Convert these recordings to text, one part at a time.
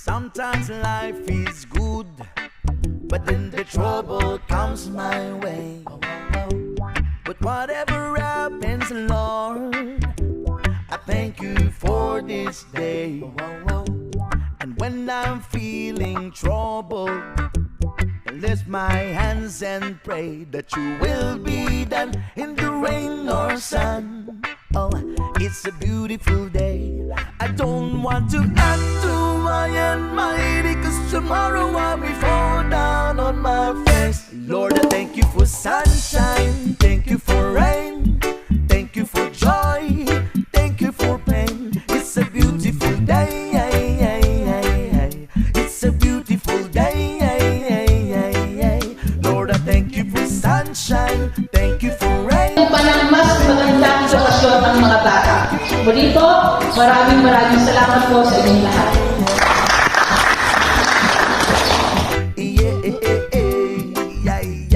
Sometimes life is good, but then the trouble comes my way. But whatever happens, Lord, I thank you for this day. And when I'm feeling troubled, I lift my hands and pray that you will be done in the rain or sun. Oh, it's a beautiful day. I don't want to add to my almighty, cause tomorrow I'll be fall down on my face. Lord, I thank you for sunshine, thank you for rain, thank you for joy, thank you for pain. It's a beautiful day. It's a beautiful day. Lord, I thank you for sunshine, thank you for rain. Ng mas magandang sitwasyon ng mga bata. Muli po, maraming salamat po sa inyong lahat.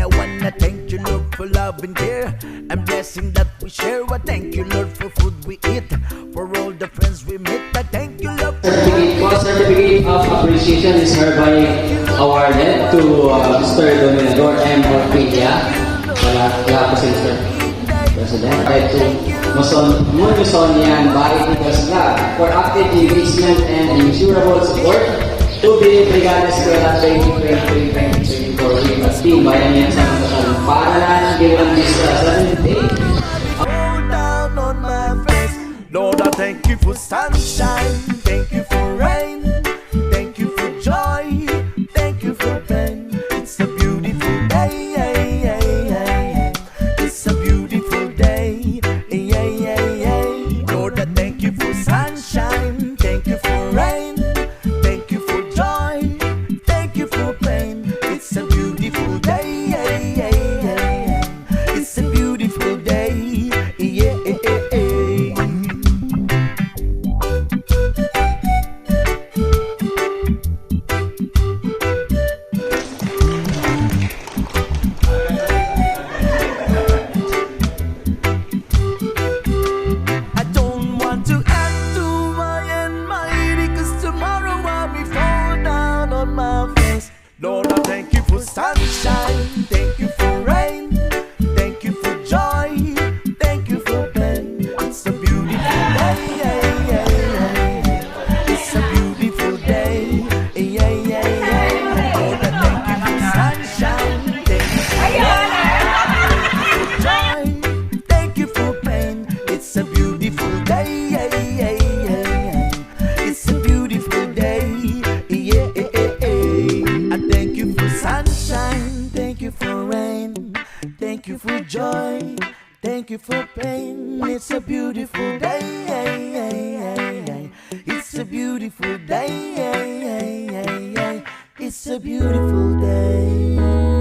I wanna thank you, Lord, for love and care and blessing that we share. I thank you, Lord, for food we eat, for all the friends we meet. I thank you, Lord. Certificate of appreciation is hereby awarded to Mr. Dominador M. Orpilla. Wala po si Mr. President. To Musonian Baritigas Club for active engagement and immeasurable support to be Brigadas Eskwela 2023-2024 with a team bayan yan sa mga paralan given this 7th day. Hold down on my face. Lord, I thank you for sunshine, thank you for rain, thank you for joy, thank you for pain. It's a beautiful day. It's a beautiful day. Lord, I thank you for sunshine, thank you for rain, thank you for joy, thank you for pain. It's a beautiful day. It's a beautiful day. I don't want to add to my almighty, cause tomorrow I'll be fall down on my face. Lord, I thank you for sunshine, thank you for rain, thank you for joy, thank you for pain. It's a beautiful day. It's a beautiful day. Lord, I thank you for sunshine, thank you for joy, thank you for pain. It's a beautiful day. It's a beautiful day. I thank you for sunshine, thank you for rain, thank you for joy, thank you for pain. It's a beautiful day. It's a beautiful day. It's a beautiful day.